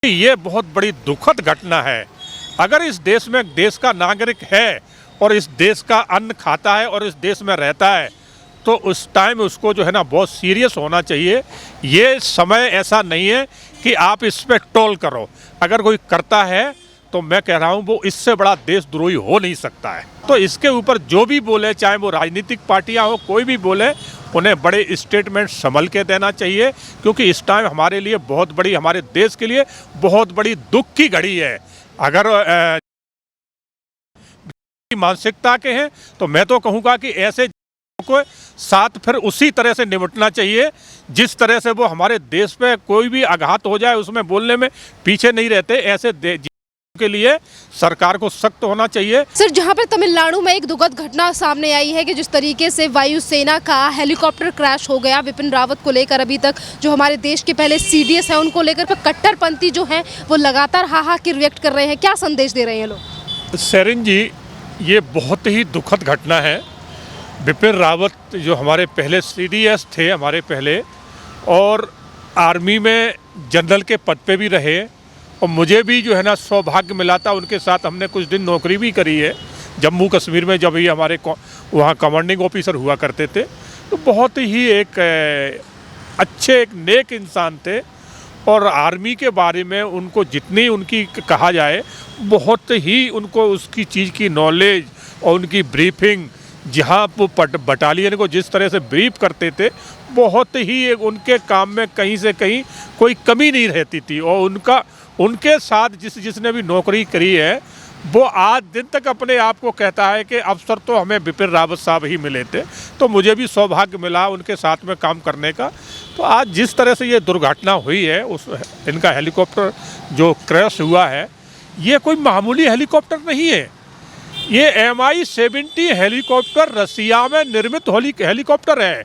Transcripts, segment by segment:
ये बहुत बड़ी दुखद घटना है। अगर इस देश में देश का नागरिक है और इस देश का अन्न खाता है और इस देश में रहता है तो उस टाइम उसको जो है ना बहुत सीरियस होना चाहिए। ये समय ऐसा नहीं है कि आप इस पर टोल करो। अगर कोई करता है तो मैं कह रहा हूँ वो इससे बड़ा देशद्रोही हो नहीं सकता है। तो इसके ऊपर जो भी बोले, चाहे वो राजनीतिक पार्टियाँ हो, कोई भी बोले, उन्हें बड़े स्टेटमेंट संभल के देना चाहिए, क्योंकि इस टाइम हमारे लिए बहुत बड़ी, हमारे देश के लिए बहुत बड़ी दुख की घड़ी है। अगर मानसिकता के हैं तो मैं तो कहूँगा कि ऐसे को साथ फिर उसी तरह से निपटना चाहिए जिस तरह से वो हमारे देश पे कोई भी आघात हो जाए उसमें बोलने में पीछे नहीं रहते। ऐसे के लिए सरकार को सख्त होना चाहिए। सर, जहां पर तमिलनाडु में एक दुखद घटना सामने आई है कि जिस तरीके से वायुसेना का हेलीकॉप्टर क्रैश हो गया, विपिन रावत को लेकर अभी तक जो हमारे देश के पहले सीडीएस है उनको लेकर पर कट्टरपंथी जो हैं वो लगातार हाहाकार रिएक्ट कर रहे हैं। क्या संदेश दे रहे हैं लोग? सेरिन जी, ये बहुत ही दुखद घटना है। विपिन रावत जो हमारे पहले सीडीएस थे, हमारे पहले, और आर्मी में जनरल के पद पे भी रहे, और मुझे भी जो है ना सौभाग्य मिला था, उनके साथ हमने कुछ दिन नौकरी भी करी है जम्मू कश्मीर में, जब ये हमारे वहाँ कमांडिंग ऑफिसर हुआ करते थे। तो बहुत ही एक अच्छे, एक नेक इंसान थे, और आर्मी के बारे में उनको जितनी उनकी कहा जाए, बहुत ही उनको उसकी चीज़ की नॉलेज और उनकी ब्रीफिंग, जहाँ वो बटालियन को जिस तरह से ब्रीफ करते थे, बहुत ही एक उनके काम में कहीं से कहीं कोई कमी नहीं रहती थी। और उनके साथ जिसने भी नौकरी करी है वो आज दिन तक अपने आप को कहता है कि अवसर तो हमें विपिन रावत साहब ही मिले थे। तो मुझे भी सौभाग्य मिला उनके साथ में काम करने का। तो आज जिस तरह से ये दुर्घटना हुई है, इनका हेलीकॉप्टर जो क्रैश हुआ है, ये कोई मामूली हेलीकॉप्टर नहीं है। ये Mi-70 हेलीकॉप्टर रसिया में निर्मित हेलीकॉप्टर है,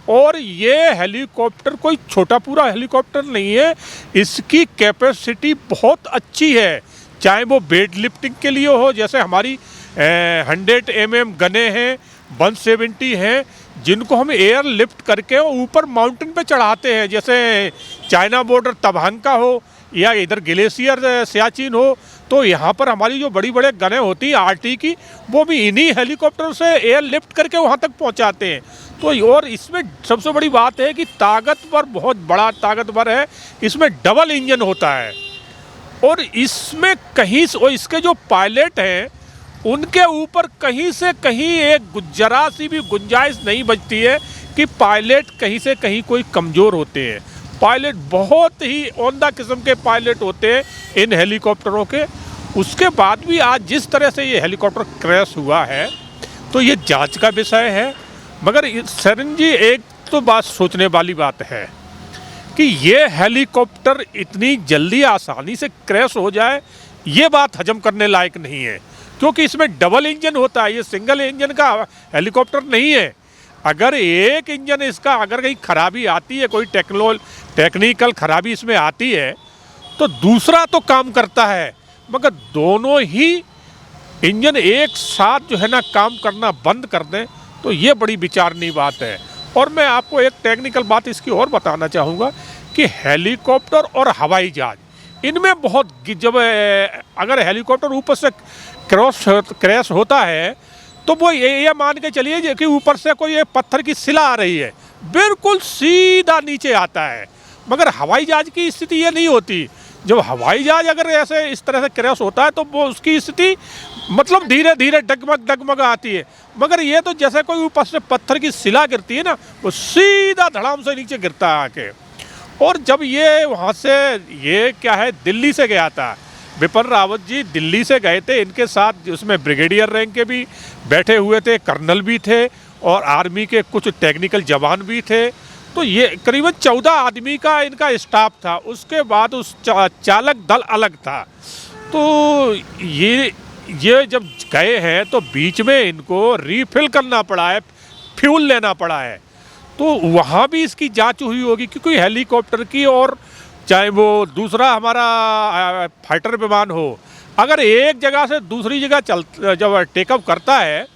और ये हेलीकॉप्टर कोई छोटा पूरा हेलीकॉप्टर नहीं है। इसकी कैपेसिटी बहुत अच्छी है, चाहे वो वेट लिफ्टिंग के लिए हो, जैसे हमारी 100 mm गने हैं, 170 हैं, जिनको हम एयर लिफ्ट करके ऊपर माउंटेन पे चढ़ाते हैं, जैसे चाइना बॉर्डर तवांग का हो या इधर ग्लेशियर सियाचिन हो। तो यहाँ पर हमारी जो बड़ी बड़े गनें होती हैं आरटी की, वो भी इन्हीं हेलीकॉप्टर से एयर लिफ्ट करके वहाँ तक पहुँचाते हैं। तो और इसमें सबसे बड़ी बात है कि ताकतवर, बहुत बड़ा ताकतवर है। इसमें डबल इंजन होता है, और इसमें कहीं और इसके जो पायलट हैं उनके ऊपर कहीं से कहीं एक जरा सी भी गुंजाइश नहीं बचती है कि पायलट कहीं से कहीं कोई कमज़ोर होते हैं। पायलट बहुत ही ओंदा किस्म के पायलट होते हैं इन हेलीकॉप्टरों के। उसके बाद भी आज जिस तरह से ये हेलीकॉप्टर क्रैश हुआ है तो ये जांच का विषय है। मगर सरिन जी, एक तो बात सोचने वाली बात है कि ये हेलीकॉप्टर इतनी जल्दी आसानी से क्रैश हो जाए, ये बात हजम करने लायक नहीं है, क्योंकि इसमें डबल इंजन होता है। ये सिंगल इंजन का हेलीकॉप्टर नहीं है। अगर एक इंजन इसका अगर कहीं खराबी आती है, कोई टेक्निकल खराबी इसमें आती है, तो दूसरा तो काम करता है, मगर दोनों ही इंजन एक साथ जो है ना काम करना बंद कर दें तो ये बड़ी विचारणीय बात है। और मैं आपको एक टेक्निकल बात इसकी और बताना चाहूँगा कि हेलीकॉप्टर और हवाई जहाज, इनमें बहुत, जब अगर हेलीकॉप्टर ऊपर से क्रैश होता है तो वो ये मान के चलिए कि ऊपर से कोई एक पत्थर की सिला आ रही है, बिल्कुल सीधा नीचे आता है। मगर हवाई जहाज की स्थिति ये नहीं होती। जब हवाई जहाज अगर ऐसे इस तरह से क्रैश होता है तो वो उसकी स्थिति मतलब धीरे धीरे डगमग आती है। मगर ये तो जैसे कोई ऊपर से पत्थर की सिला गिरती है ना, वो सीधा धड़ाम से नीचे गिरता है आके। और जब ये वहाँ से, ये क्या है, दिल्ली से गया था, विपिन रावत जी दिल्ली से गए थे, इनके साथ उसमें ब्रिगेडियर रैंक के भी बैठे हुए थे, कर्नल भी थे, और आर्मी के कुछ टेक्निकल जवान भी थे। तो ये करीबन 14 आदमी का इनका स्टाफ था। उसके बाद उस चालक दल अलग था। तो ये जब गए हैं तो बीच में इनको रीफिल करना पड़ा है, फ्यूल लेना पड़ा है। तो वहाँ भी इसकी जांच हुई होगी, क्योंकि हेलीकॉप्टर की, और चाहे वो दूसरा हमारा फाइटर विमान हो, अगर एक जगह से दूसरी जगह जब टेकअप करता है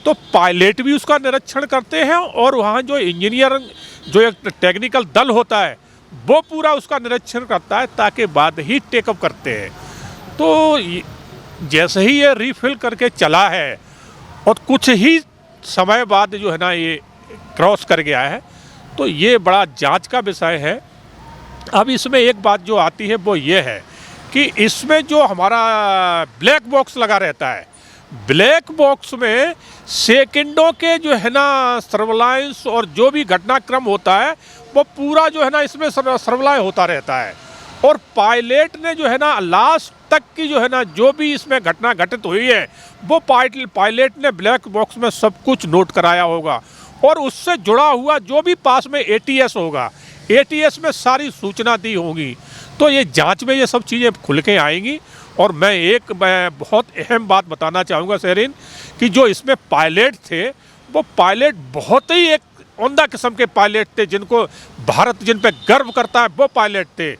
तो पायलट भी उसका निरीक्षण करते हैं, और वहाँ जो इंजीनियर, जो एक टेक्निकल दल होता है, वो पूरा उसका निरीक्षण करता है, ताकि बाद ही टेकअप करते हैं। तो जैसे ही ये रीफिल करके चला है और कुछ ही समय बाद जो है ना ये क्रॉस कर गया है, तो ये बड़ा जांच का विषय है। अब इसमें एक बात जो आती है वो ये है कि इसमें जो हमारा ब्लैक बॉक्स लगा रहता है, ब्लैक बॉक्स में सेकंडों के जो है ना सर्विलांस और जो भी घटनाक्रम होता है वो पूरा जो है ना इसमें सर्विलांस होता रहता है। और पायलट ने जो है ना लास्ट तक की जो है ना जो भी इसमें घटना घटित हुई है वो पायलट ने ब्लैक बॉक्स में सब कुछ नोट कराया होगा। और उससे जुड़ा हुआ जो भी पास में एटीएस होगा, एटीएस में सारी सूचना दी होगी। तो ये जांच में ये सब चीज़ें खुल के आएंगी। और मैं बहुत अहम बात बताना चाहूँगा शेरिन, कि जो इसमें पायलट थे वो पायलट बहुत ही एक उम्दा किस्म के पायलट थे, जिनको भारत जिन पे गर्व करता है वो पायलट थे।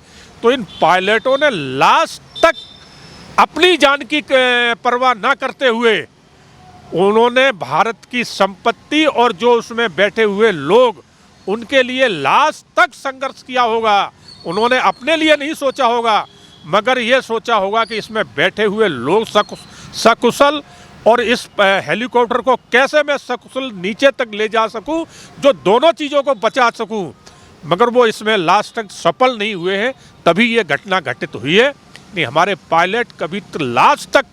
तो इन पायलटों ने लास्ट तक अपनी जान की परवाह ना करते हुए उन्होंने भारत की संपत्ति और जो उसमें बैठे हुए लोग उनके लिए लास्ट तक संघर्ष किया होगा। उन्होंने अपने लिए नहीं सोचा होगा, मगर ये सोचा होगा कि इसमें बैठे हुए लोग सकुशल और इस हेलीकॉप्टर को कैसे मैं सकुशल नीचे तक ले जा सकूं, जो दोनों चीज़ों को बचा सकूं। मगर वो इसमें लास्ट तक सफल नहीं हुए हैं, तभी ये घटना घटित हुई है। नहीं, हमारे पायलट कभी तो लास्ट तक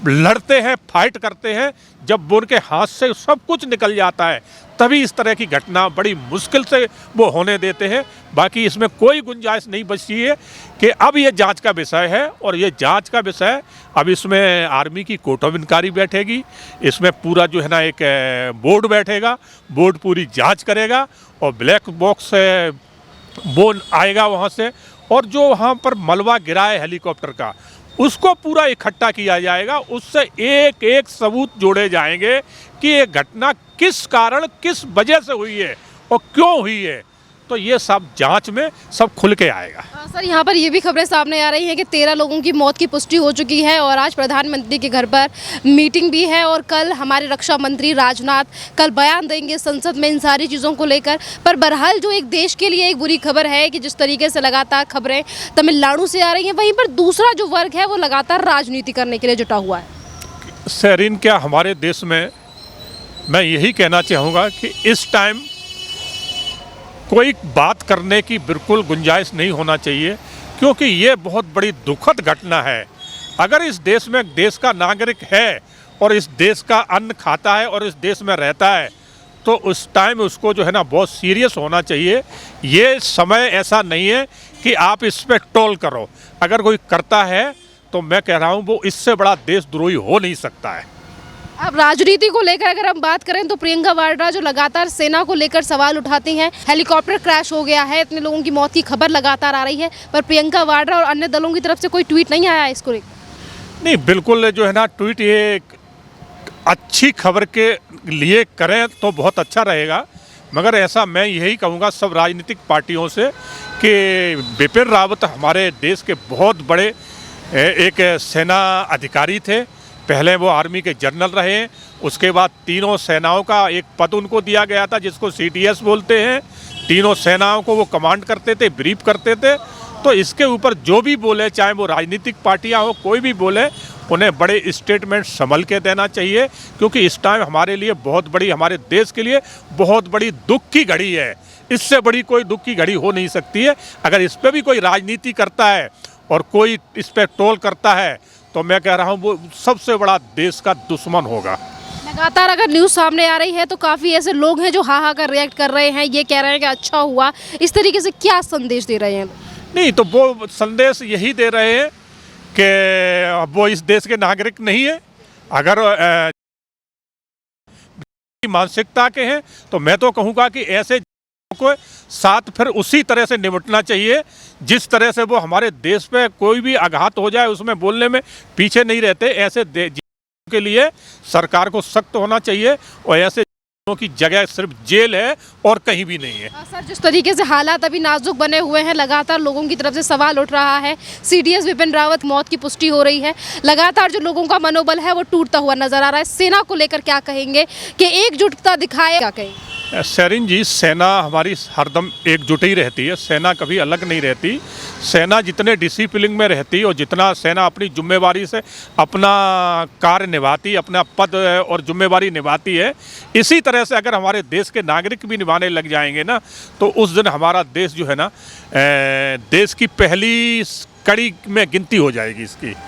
लड़ते हैं, फाइट करते हैं। जब उनके हाथ से सब कुछ निकल जाता है तभी इस तरह की घटना बड़ी मुश्किल से वो होने देते हैं। बाकी इसमें कोई गुंजाइश नहीं बची है कि अब ये जांच का विषय है। और ये जांच का विषय अब इसमें आर्मी की कोर्ट ऑफ इंक्वायरी बैठेगी, इसमें पूरा जो है ना एक बोर्ड बैठेगा, बोर्ड पूरी जांच करेगा और ब्लैक बॉक्स वो आएगा वहाँ से। और जो वहाँ पर मलबा गिरा है हेलीकॉप्टर का, उसको पूरा इकट्ठा किया जाएगा, उससे एक एक सबूत जोड़े जाएंगे कि ये घटना किस कारण किस वजह से हुई है और क्यों हुई है। तो ये सब जांच में सब खुल के आएगा। सर, यहाँ पर ये भी खबरें सामने आ रही हैं कि 13 लोगों की मौत की पुष्टि हो चुकी है और आज प्रधानमंत्री के घर पर मीटिंग भी है और कल हमारे रक्षा मंत्री राजनाथ कल बयान देंगे संसद में इन सारी चीज़ों को लेकर। पर बहरहाल जो एक देश के लिए एक बुरी खबर है कि जिस तरीके से लगातार खबरें तमिलनाडु से आ रही हैं, वहीं पर दूसरा जो वर्ग है वो लगातार राजनीति करने के लिए जुटा हुआ है। शेरिन, क्या हमारे देश में मैं यही कहना चाहूँगा कि इस टाइम कोई बात करने की बिल्कुल गुंजाइश नहीं होना चाहिए, क्योंकि ये बहुत बड़ी दुखद घटना है। अगर इस देश में देश का नागरिक है और इस देश का अन्न खाता है और इस देश में रहता है, तो उस टाइम उसको जो है ना बहुत सीरियस होना चाहिए। ये समय ऐसा नहीं है कि आप इस पर टोल करो। अगर कोई करता है तो मैं कह रहा हूँ वो इससे बड़ा देशद्रोही हो नहीं सकता है। अब राजनीति को लेकर अगर हम बात करें तो प्रियंका वाड्रा जो लगातार सेना को लेकर सवाल उठाती हैं, हेलीकॉप्टर क्रैश हो गया है, इतने लोगों की मौत की खबर लगातार आ रही है, पर प्रियंका वाड्रा और अन्य दलों की तरफ से कोई ट्वीट नहीं आया इसको लेकर। नहीं, बिल्कुल जो है ना ट्वीट ये अच्छी खबर के लिए करें तो बहुत अच्छा रहेगा। मगर ऐसा मैं यही कहूँगा सब राजनीतिक पार्टियों से कि बिपिन रावत हमारे देश के बहुत बड़े एक सेना अधिकारी थे। पहले वो आर्मी के जनरल रहे, उसके बाद तीनों सेनाओं का एक पद उनको दिया गया था जिसको CDS बोलते हैं। तीनों सेनाओं को वो कमांड करते थे, ब्रीफ करते थे। तो इसके ऊपर जो भी बोले, चाहे वो राजनीतिक पार्टियां हो, कोई भी बोले, उन्हें बड़े स्टेटमेंट संभल के देना चाहिए, क्योंकि इस टाइम हमारे लिए बहुत बड़ी, हमारे देश के लिए बहुत बड़ी दुख की घड़ी है। इससे बड़ी कोई दुख की घड़ी हो नहीं सकती है। अगर इस पर भी कोई राजनीति करता है और कोई इस पर टोल करता है तो मैं कह रहा हूँ वो सबसे बड़ा देश का दुश्मन होगा। लगातार अगर न्यूज़ सामने आ रही है तो काफ़ी ऐसे लोग हैं जो हाँ कर रिएक्ट कर रहे हैं, ये कह रहे हैं कि अच्छा हुआ। इस तरीके से क्या संदेश दे रहे हैं? नहीं, तो वो संदेश यही दे रहे हैं कि वो इस देश के नागरिक नहीं है। अगर मानसिकता के हैं तो मैं तो कहूँगा कि ऐसे को साथ फिर उसी तरह से निपटना चाहिए जिस तरह से वो हमारे देश पे कोई भी आघात हो जाए उसमें बोलने में पीछे नहीं रहते। ऐसे के लिए सरकार को सख्त होना चाहिए और ऐसे की जगह सिर्फ जेल है और कहीं भी नहीं है। सर, जिस तरीके से हालात अभी नाजुक बने हुए हैं, लगातार लोगों की तरफ से सवाल उठ रहा है, CDS बिपिन रावत मौत की पुष्टि हो रही है, लगातार जो लोगों का मनोबल है वो टूटता हुआ नजर आ रहा है। सेना को लेकर क्या कहेंगे कि एकजुटता दिखाए, क्या कहेंगे? सैरिन जी, सेना हमारी हरदम एकजुट ही रहती है। सेना कभी अलग नहीं रहती। सेना जितने डिसिप्लिन में रहती और जितना सेना अपनी जिम्मेवारी से अपना कार्य निभाती, अपना पद और जिम्मेवारी निभाती है, इसी तरह से अगर हमारे देश के नागरिक भी निभाने लग जाएंगे ना, तो उस दिन हमारा देश जो है ना, देश की पहली कड़ी में गिनती हो जाएगी इसकी।